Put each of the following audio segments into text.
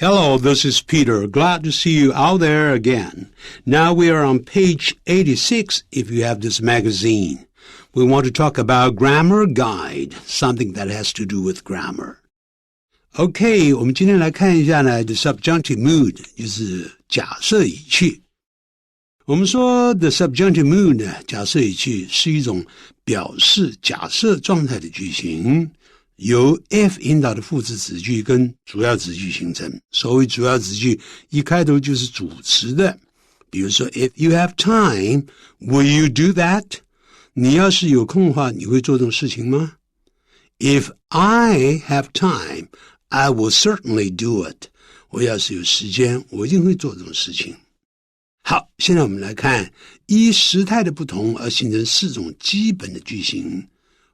Hello, this is Peter. Glad to see you out there again. Now we are on page 86 if you have this magazine. We want to talk about grammar guide, something that has to do with grammar. OK, 我们今天来看一下呢 the subjunctive mood, 就是假设语气。我们说 the subjunctive mood 呢，假设语气是一种表示假设状态的句型，由 F 引导的副词子句跟主要子句形成。所谓主要子句一开头就是主词的，比如说 If you have time, will you do that? 你要是有空的话，你会做这种事情吗？ If I have time, I will certainly do it. 我要是有时间，我一定会做这种事情。好，现在我们来看依时态的不同而形成4种基本的句型。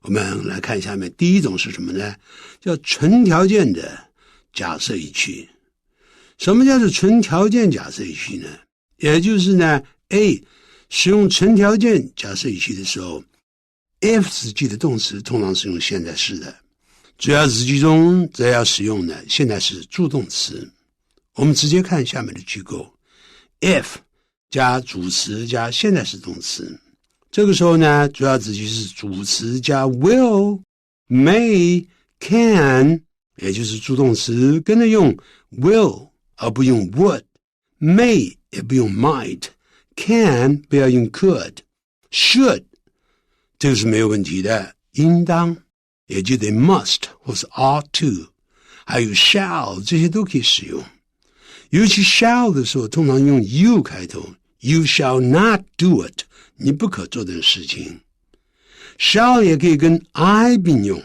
我们来看下面第一种是什么呢？叫纯条件的假设语气。什么叫做纯条件假设语气呢？也就是呢 A 使用纯条件假设语气的时候， F 子句的动词通常是用现在式的，主要子句中则要使用的现在式助动词。我们直接看下面的句构， F 加主词加现在式动词，这个时候呢，主要子句是主词加 will, may, can， 也就是助动词跟着用 will 而不用 would， may 也不用 might， can 不要用 could， should 这个是没有问题的，应当也就得 must 或是 ought to， 还有 shall 这些都可以使用。尤其 shall 的时候通常用 you 开头， you shall not do it， 你不可做的事情。 shall 也可以跟 I 并用，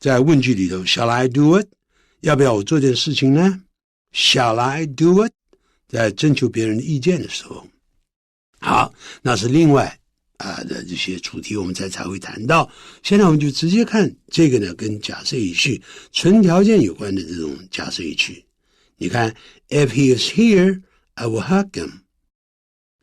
在问句里头 shall I do it， 要不要我做件事情呢？ shall I do it， 在征求别人的意见的时候。好，那是另外的这些主题我们才会谈到。现在我们就直接看这个呢跟假设语气纯条件有关的这种假设语气。你看 If he is here, I will hug him。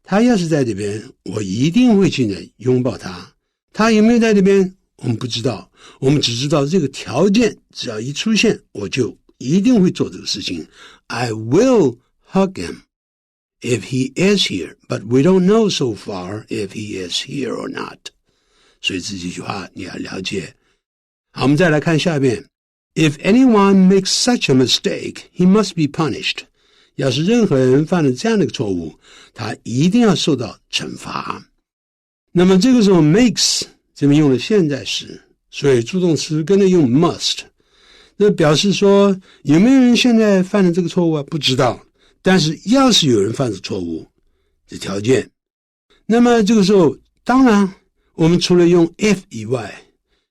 他要是在这边，我一定会去呢拥抱他。他有没有在这边我们不知道，我们只知道这个条件只要一出现，我就一定会做这个事情。 I will hug him if he is here, but we don't know so far if he is here or not。 所以这几句话你要了解。好，我们再来看下边， If anyone makes such a mistake, he must be punished。 要是任何人犯了这样的一个错误，他一定要受到惩罚。那么这个时候 makes 这边用了现在时，所以助动词跟着用 must， 那表示说有没有人现在犯了这个错误啊？不知道，但是要是有人犯了错误，这条件。那么这个时候当然我们除了用 if 以外，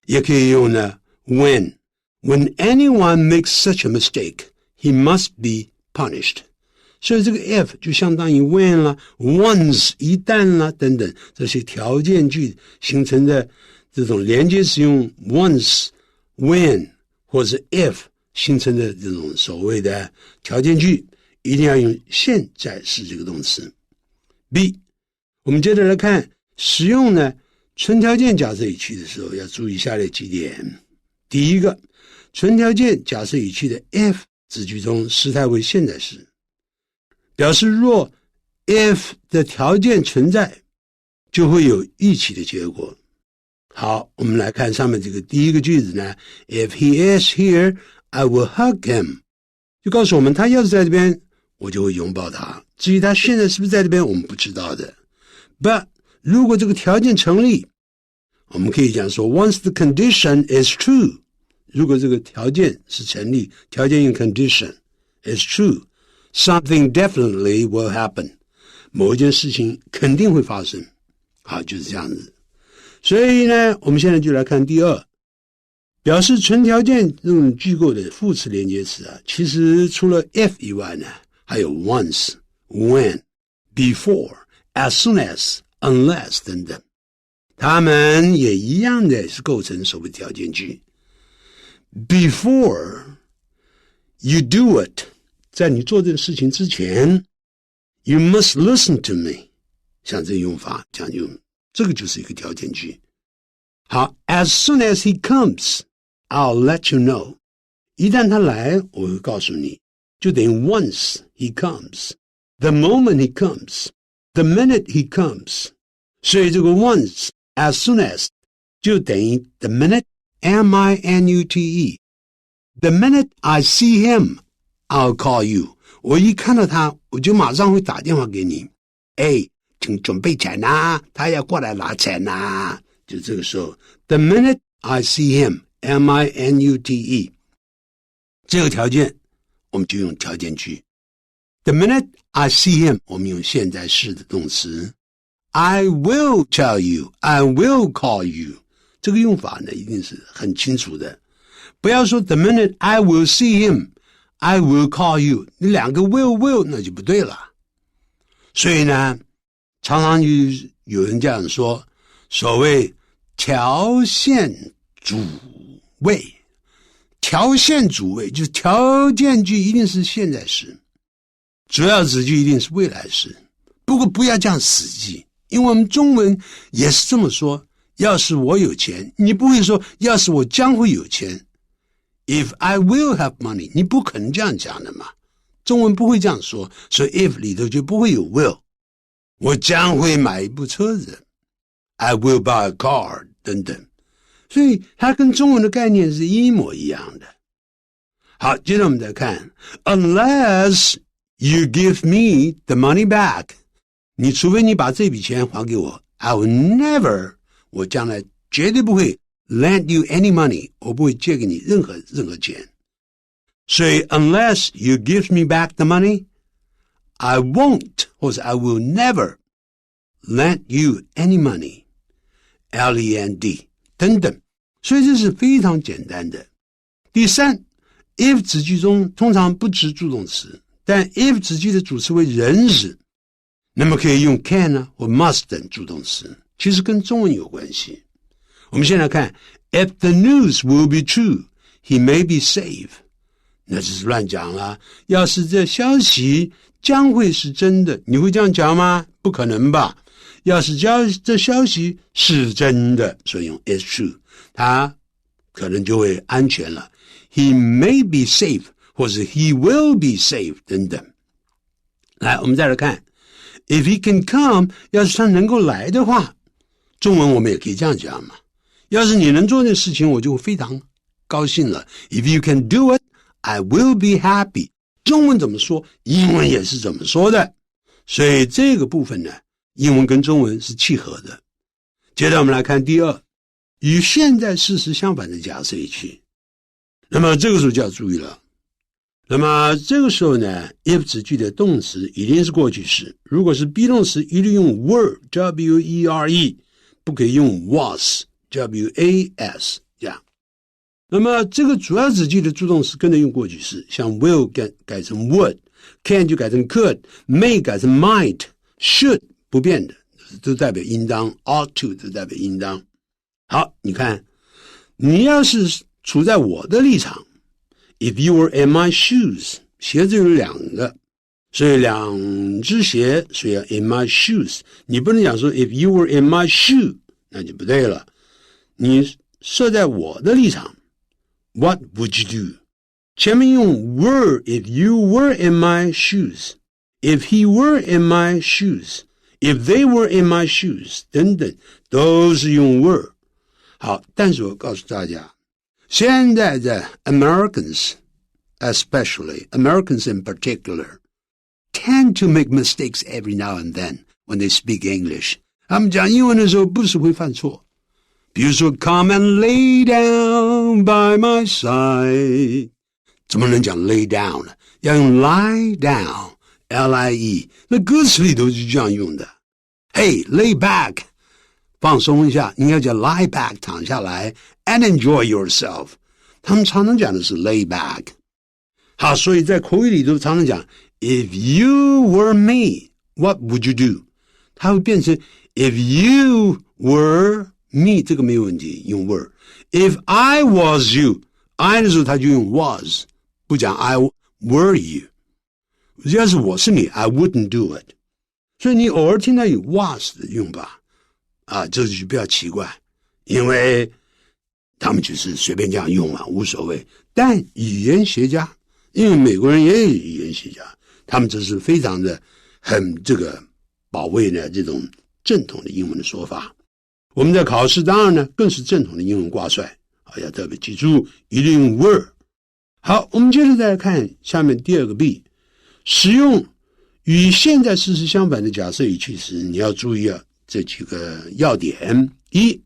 也可以用呢 when anyone makes such a mistake, he must be punished。 所以这个 if 就相当于 when 啦 once 一旦啦等等这些条件句形成的这种连接使用 once, when 或是 if 形成的这种所谓的条件句，一定要用现在式这个动词。 B 我们接着来看使用呢纯条件假设语气的时候要注意下列几点。第一个，纯条件假设语气的 F 子句中时态为现在式，表示若 if 的条件存在，就会有预期的结果。好，我们来看上面这个第一个句子呢 If he is here, I will hug him， 就告诉我们他要是在这边，我就会拥抱他。至于他现在是不是在这边，我们不知道的。 But 如果这个条件成立，我们可以讲说 Once the condition is true， 如果这个条件是成立，条件用 condition is true，Something definitely will happen， 某一件事情肯定会发生。好，就是这样子。所以呢，我们现在就来看第二，表示纯条件这种句构的副词连接词啊，其实除了 if 以外呢，还有 once, when, before, as soon as, unless 等等，它们也一样的是构成所谓条件句。Before you do it，在你做这个事情之前 You must listen to me， 像这个用法这样用，这个就是一个条件句。好 As soon as he comes I'll let you know， 一旦他来我会告诉你，就等于 once he comes, the moment he comes, the minute he comes. 所以这个 once, as soon as, 就等于 the minute, M-I-N-U-T-E. The minute I see him, I'll call you. 我一看到他，我就马上会打电话给你。请准备钱啊，他要过来拿钱啊。就这个时候 the minute I see him, M-I-N-U-T-E. 这个条件我们就用条件句。The minute I see him, 我们用现在式的动词。I will tell you, I will call you. 这个用法呢一定是很清楚的。不要说 the minute I will see him, I will call you. 你两个 will 那就不对了。所以呢，常常有人这样说，所谓条线主谓。条线主谓就是条件句一定是现在时，主要子句一定是未来时。不过不要这样死记，因为我们中文也是这么说，要是我有钱，你不会说要是我将会有钱。If I will have money, 你不可能这样讲的嘛。中文不会这样说，所以 if 里头就不会有 will。我将会买一部车子 I will buy a car 等等。所以它跟中文的概念是一模一样的。好，接着我们再看 Unless you give me the money back, 你除非你把这笔钱还给我 I will never, 我将来绝对不会 lend you any money, 我不会借给你任何钱。所以 Unless you give me back the money, I won't, 或者 I will never lend you any money, L-E-N-D 等等。所以这是非常简单的。第三 if 子句中通常不指助动词，但 if 子句的主词为人时，那么可以用 can 啊或 must 等助动词，其实跟中文有关系。我们先来看 If the news will be true, he may be safe. 那只是乱讲啦。要是这消息将会是真的，你会这样讲吗？不可能吧。要是这消息是真的，所以用 is true， 他可能就会安全了。He may be safe 或是 he will be safe 等等。来，我们再来看 If he can come， 要是他能够来的话，中文我们也可以这样讲嘛。要是你能做这事情，我就非常高兴了。If you can do it, I will be happy。 中文怎么说，英文也是怎么说的。所以这个部分呢，英文跟中文是契合的。接着我们来看第二，与现在事实相反的假设语气。那么这个时候就要注意了。那么这个时候呢 if 子句的动词一定是过去式，如果是 be 动词一律用 were W-E-R-E， 不可以用 was W-A-S 这样。那么这个主要子句的助动词跟着用过去式，像 will 改成 would， can 就改成 could， may 改成 might， should 不变的都代表应当， ought to 都代表应当。好，你看你要是处在我的立场， if you were in my shoes， 鞋子有两个，所以两只鞋，所以要 in my shoes。 你不能讲说 if you were in my shoe， 那就不对了。你设在我的立场， what would you do？ 前面用 were if you were in my shoes， if he were in my shoes， if they were in my shoes 等等都是用 were。 好，但是我告诉大家，现在的 Americans especially, Americans in particular, tend to make mistakes every now and then when they speak English. 他们讲英文的时候不时会犯错。比如说 Come and lay down by my side， 怎么能讲 lay down 呢？要用 lie down L-I-E， 那歌词里头是这样用的。 Hey, lay back， 放松一下，你要讲 lie back， 躺下来 and enjoy yourself。 他们常常讲的是 lay back。 好，所以在口语里头常常讲 If you were me, what would you do？ 它会变成 If you were me， 这个没有问题，用 were。 If I was you， I 的时候它就用 was， 不讲 I were you。 要是我是你 I wouldn't do it。 所以你偶尔听到有 was 的用法啊，这就不要奇怪，因为他们就是随便这样用嘛，无所谓。但语言学家因为美国人也有语言学家，他们这是非常的很保卫呢这种正统的英文的说法。我们在考试当然呢更是正统的英文挂帅，要特别记住一定用 were。 好，我们接着再来看下面第二个 B， 使用与现在事实相反的假设语气时，你要注意这几个要点。一，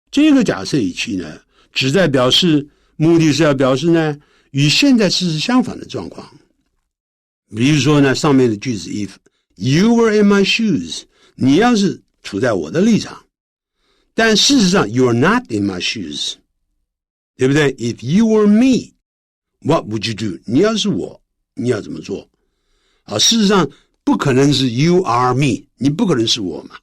这个假设语气呢旨在表示，目的是要表示呢与现在事实相反的状况。比如说呢上面的句子 if you were in my shoes， 你要是处在我的立场，但事实上 you are not in my shoes， 对不对？ If you were me what would you do， 你要是我你要怎么做？事实上不可能是 you are me， 你不可能是我嘛，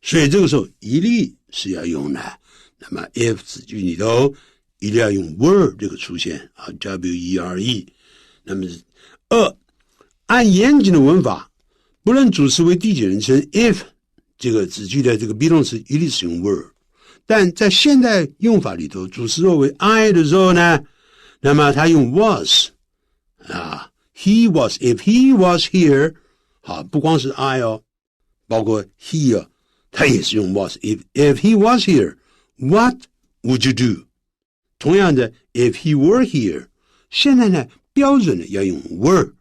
所以这个时候一律是要用的。那么 if 子句里头一定要用 were 这个出现were。 那么二，按严谨的文法，不论主词为第几人称 if 这个子句的这个 be 动词一律使用 were， 但在现代用法里头，主词若为 I 的时候呢，那么他用 was he was if he was here， 不光是 I 包括 he 他也是用 was。 if he was here what would you do？ 同样的 if he were here， 现在呢标准的要用 were，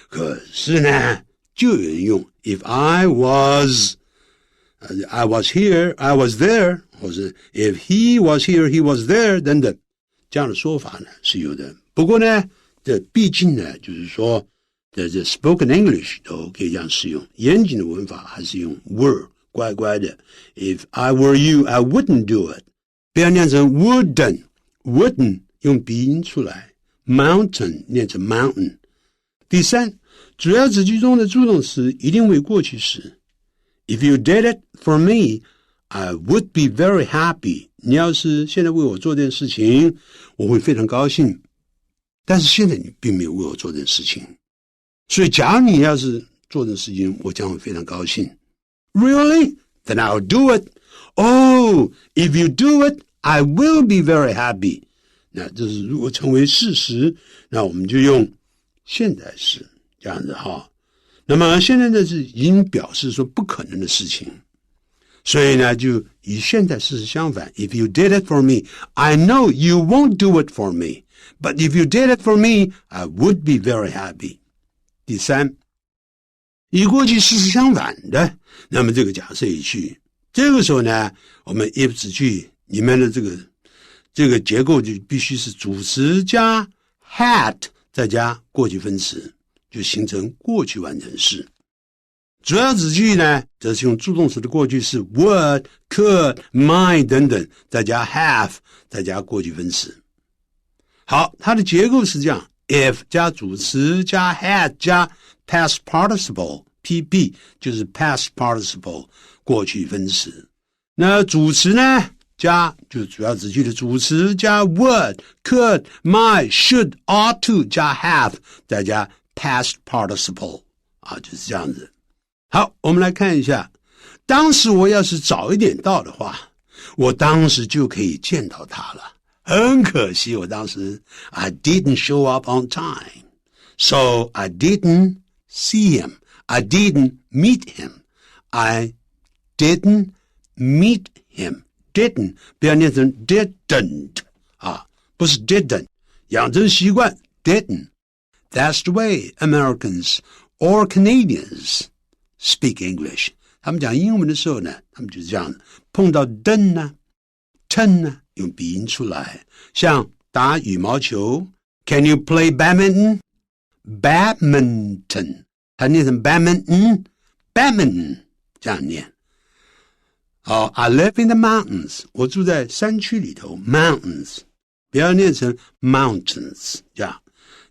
可是呢就有人用 if I was here I was there， 或是 if he was here he was there 等等，这样的说法呢是有的。不过呢这毕竟呢就是说这 spoken English 都可以这样使用，严谨的文法还是用 were， 乖乖的 if I were you I wouldn't do it， 不要念成 wouldn't 用鼻音出来， mountain 念成 mountain。 第三，主要子句中的助动词一定为过去时。 If you did it for me I would be very happy， 你要是现在为我做件事情我会非常高兴，但是现在你并没有为我做件事情，所以假如你要是做件事情我将会非常高兴。 Really? Then I'll do it. Oh, if you do it I will be very happy。 那这是如果成为事实，那我们就用现在时这样子那么现在呢是已经表示说不可能的事情，所以呢就与现在事实相反。 If you did it for me I know you won't do it for me But if you did it for me I would be very happy。 第三，与过去事实相反的，那么这个假设语气，这个时候呢我们 if 子句里面的这个结构就必须是主词加 had 再加过去分词，就形成过去完成式。主要子句呢则是用助动词的过去式 would could might 等等，再加 have 再加过去分词。好，它的结构是这样， if 加主词加 had 加 past participle pp 就是 past participle 过去分词。那主词呢加就是主要子句的主词加 would could might should ought to 加 have 再加 past participle 就是这样子。好，我们来看一下，当时我要是早一点到的话，我当时就可以见到他了。很可惜我当时 I didn't show up on time So I didn't see him I didn't meet him I didn't meet him Didn't 不要念成 didn't 不是 didn't， 养成习惯 didn't。 That's the way Americans or Canadians speak English。 他们讲英文的时候呢，他们就是这样的，碰到 done turn 用鼻音出来。像打羽毛球 Can you play badminton? Badminton 它念成 badminton 这样念。I live in the mountains 我住在山区里头 mountains 不要念成 mountains 这样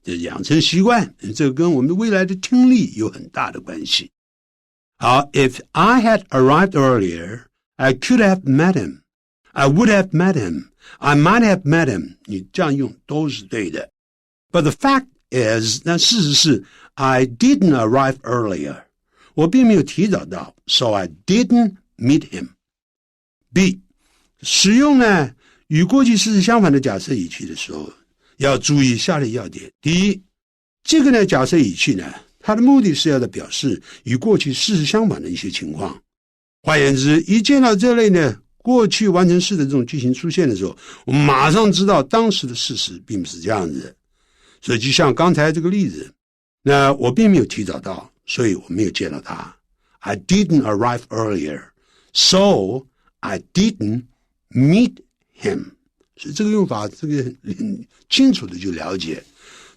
就养成习惯，这个跟我们未来的听力有很大的关系。If I had arrived earlier I could have met him I would have met him I might have met him 你这样用都是对的。 But the fact is 那事实是 I didn't arrive earlier 我并没有提早到 So I didn't meet him。 B 使用呢与过去事实相反的假设语气的时候要注意下列要点。第一，这个呢，假设语气呢，它的目的是要表示与过去事实相反的一些情况。换言之，一见到这类呢过去完成式的这种句型出现的时候，我们马上知道当时的事实并不是这样子的。所以就像刚才这个例子，那我并没有提早到，所以我没有见到他。I didn't arrive earlier, so I didn't meet him. 所以这个用法，这个很清楚的就了解。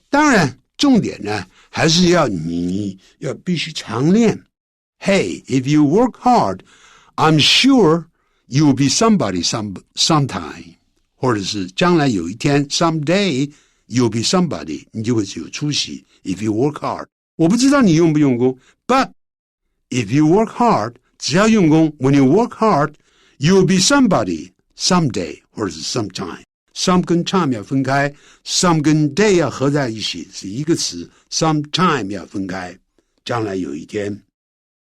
当然，重点呢，还是你要必须常练。Hey, if you work hard, I'm sure you'll be somebody sometime. 或者是将来有一天 someday you'll be somebody, 你就会有出息。If you work hard. 我不知道你用不用功 but if you work hard, 只要用功 when you work hard, you'll be somebody someday 或者是 sometime. Some 跟 time 要分开， some 跟 day 要合在一起，是一个词。sometime 要分开，将来有一天，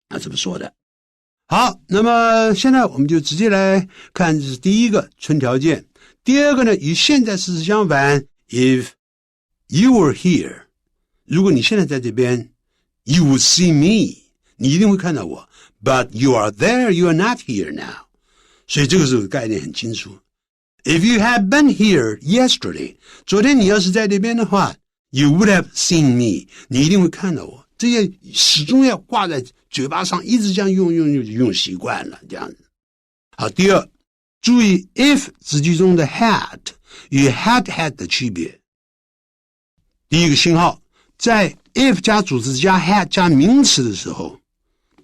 那怎么说的？好，那么现在我们就直接来看，这是第一个春条件。第二个呢，与现在事实相反。If you were here, 如果你现在在这边 you would see me, 你一定会看到我。But you are there, you are not here now. 所以这个时候概念很清楚。If you had been here yesterday, 昨天你要是在这边的话 you would have seen me, 你一定会看到我。这些始终要挂在嘴巴上，一直这样用习惯了，这样子。好，第二，注意 if 子句中的 had 与 had 的区别。第一个信号，在 if 加主词加 had 加名词的时候，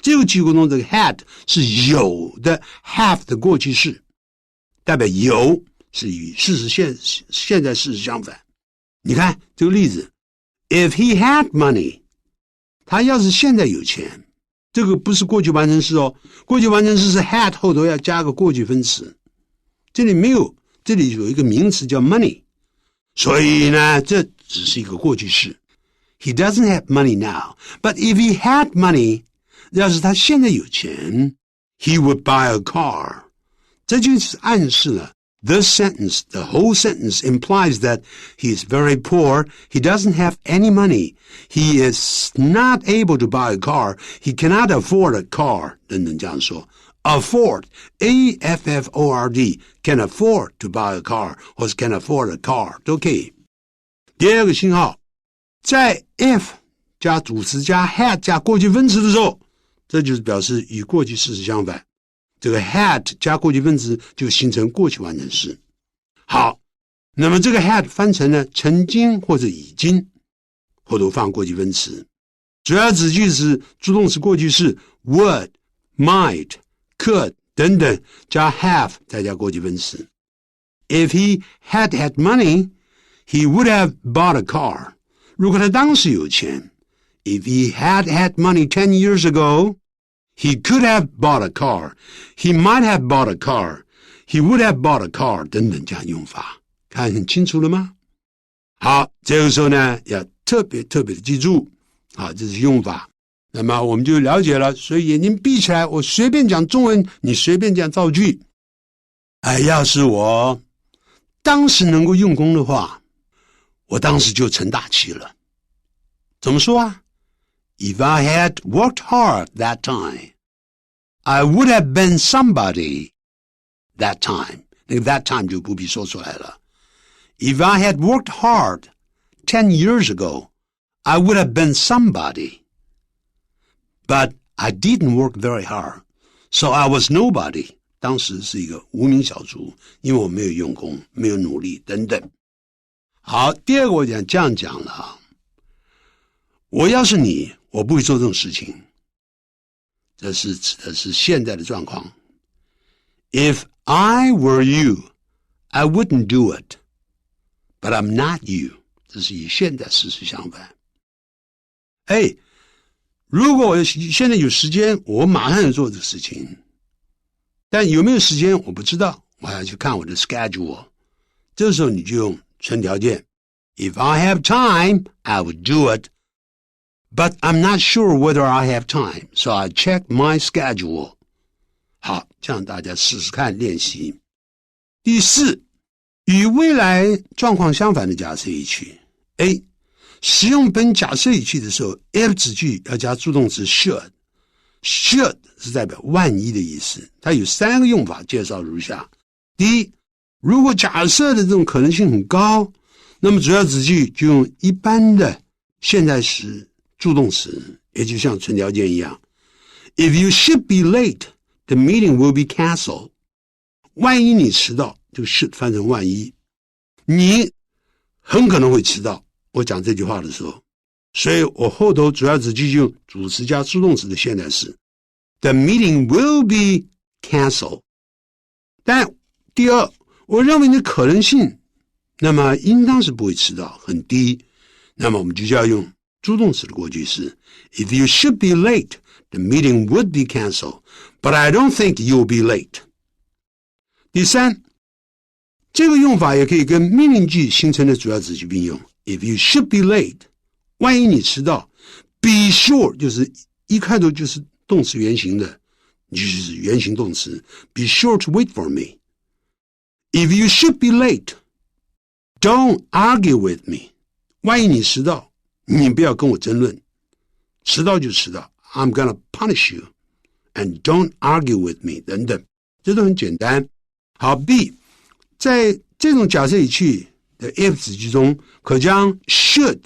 这个句构中这个 had 是有的 have 的过去式，代表有，是与事实现在事实相反。你看这个例子 ，If he had money, 他要是现在有钱，这个不是过去完成式哦，过去完成式是 had 后头要加个过去分词，这里没有，这里有一个名词叫 money， 所以呢，这只是一个过去式。He doesn't have money now, but if he had money, 要是他现在有钱 ，he would buy a car。这就是暗示了 this sentence, the whole sentence implies that he is very poor, he doesn't have any money, he is not able to buy a car, he cannot afford a car 等等这样说。afford, A-F-F-O-R-D, can afford to buy a car, 或是 can afford a car 都可以。第二个信号，在 if 加主词加 had 加过去分词的时候，这就是表示与过去事实相反。这个 had 加过去分词就形成过去完成式。好，那么这个 had 翻成了曾经或者已经，后头放过去分词。主要子句是助动词过去式 would, might, could 等等，加 have 再加过去分词。If he had had money, he would have bought a car. 如果他当时有钱 If he had had money 10 years ago, he could have bought a car. He might have bought a car. He would have bought a car 等等这样用法，看很清楚了吗？好，这个时候呢，要特别的记住，好，这是用法。那么我们就了解了，所以眼睛闭起来，我随便讲中文，你随便这样造句。要是我当时能够用功的话，我当时就成大器了。怎么说啊？ If I had worked hard that time, I would have been somebody that time. 那个 that time 就不必说出来了。If I had worked hard 10 years ago, I would have been somebody. But I didn't work very hard, so I was nobody. 当时是一个无名小卒，因为我没有用功，没有努力等等。好，第二个我这样讲了啊。我要是你，我不会做这种事情。这是指的是现在的状况。If I were you, I wouldn't do it. But I'm not you. 这是与现在事实相反。如果我现在有时间，我马上就做这个事情。但有没有时间我不知道，我还要去看我的 schedule。这时候你就用纯条件。If I have time, I would do it. But I'm not sure whether I have time, so I check my schedule. 好，这样大家试试看练习。第四，与未来状况相反的假设语句。A，使用本假设语气的时候 if 子句要加助动词 should 是代表万一的意思，它有3个用法，介绍如下。第一，如果假设的这种可能性很高，那么主要子句就用一般的现在时助动词，也就像存条件一样。If you should be late, the meeting will be cancelled. 万一你迟到，这个 should 翻成万一，你很可能会迟到。我讲这句话的时候，所以我后头主要子句就用主词加助动词的现在时。The meeting will be cancelled. 但第二，我认为你的可能性，那么应当是不会迟到，很低。那么我们就要用助动词的过去式。If you should be late, the meeting would be cancelled. But I don't think you'll be late. 第三，这个用法也可以跟命令句形成的主要子句并用。If you should be late, 万一你迟到 be sure 就是一开头就是动词原形的，就是原形动词 be sure to wait for me. If you should be late, don't argue with me. 万一你迟到，你不要跟我争论，迟到就迟到 I'm gonna punish you and don't argue with me 等等，这都很简单。好 B， 在这种假设语气的 if 子句中，可将 should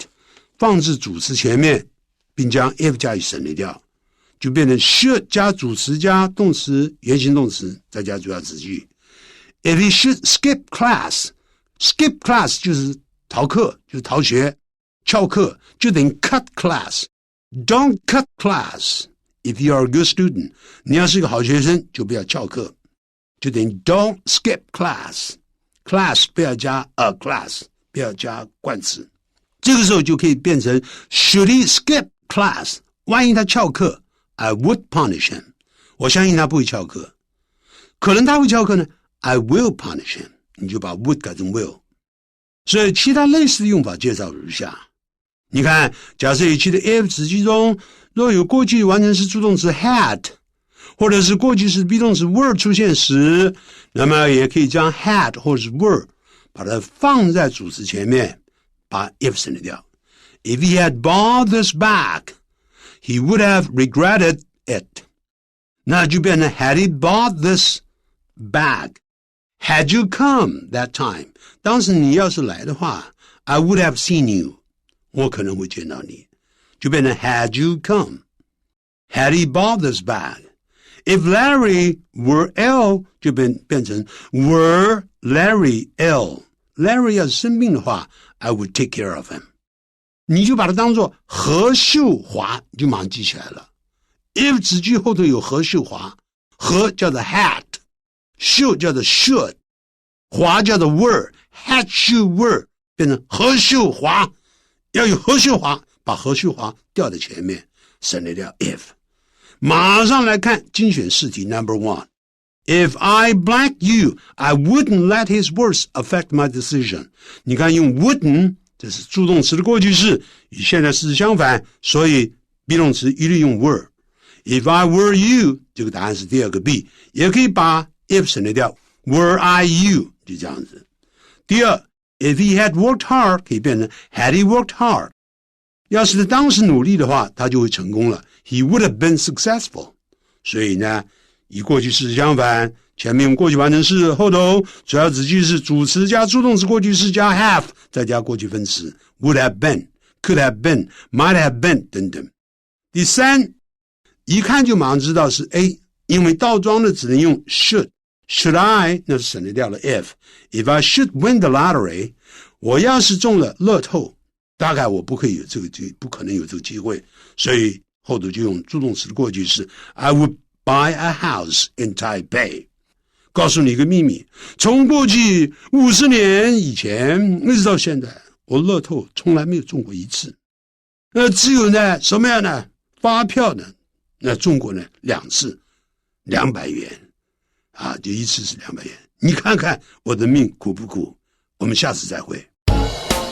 放置主词前面，并将 if 加以省略掉，就变成 should 加主词加动词原形动词再加主要子句。If he should skip class, skip class 就是逃课，就是逃学，翘课就等于 cut class. Don't cut class. If you are a good student, 你要是个好学生，就不要翘课，就等于 don't skip class. Class 不要加 a class， 不要加冠词。这个时候就可以变成 should he skip class? 万一他翘课 I would punish him. 我相信他不会翘课。可能他会翘课呢I will punish him. 你就把 would 改成 will. 所以其他类似的用法介绍如下。你看，假设语气的 if 子句中，若有过去完成时助动词 had， 或者是过去时 be 动词 were 出现时，那么也可以将 had 或者是 were 把它放在主词前面，把 if 省略掉。If he had bought this bag, he would have regretted it. 那就变成 had he bought this bag.Had you come that time? 当时你要是来的话 I would have seen you. 我可能会见到你。就变成 had you come. Had he bought this bag? If Larry were ill, 就变成 were Larry ill. Larry 要是生病的话 I would take care of him. 你就把它当作何秀华，你就马上记起来了。if 子句后头有何秀华，何叫做 had.should 叫做 should， 华叫做 were， had should were 变成何秀华，要有何秀华，把何秀华调在前面，省略掉 if。马上来看精选试题 number 1。 If I blank you, I wouldn't let his words affect my decision。 你看用 wouldn't， 这是助动词的过去式，与现在式相反，所以 be 动词一律用 were。If I were you， 这个答案是第二个 B， 也可以把if 省略掉 were I you， 就这样子。第二 if he had worked hard 可以变成 had he worked hard， 要是他当时努力的话他就会成功了， he would have been successful。 所以呢与过去式相反，前面用过去完成式，后头主要子句是主词加助动词过去式加 have 再加过去分词 would have been could have been might have been 等等。第三一看就马上知道是 A， 因为倒装的只能用 should。Should I 那是省略掉了 if I should win the lottery， 我要是中了乐透，大概我不可能有这个机会，所以后头就用助动词的过去式 I would buy a house in Taipei。 告诉你一个秘密，从过去50年以前一直到现在，我乐透从来没有中过一次，那只有呢什么样呢？发票呢那中过呢2次200元啊，就一次是200元。你看看我的命苦不苦？我们下次再会。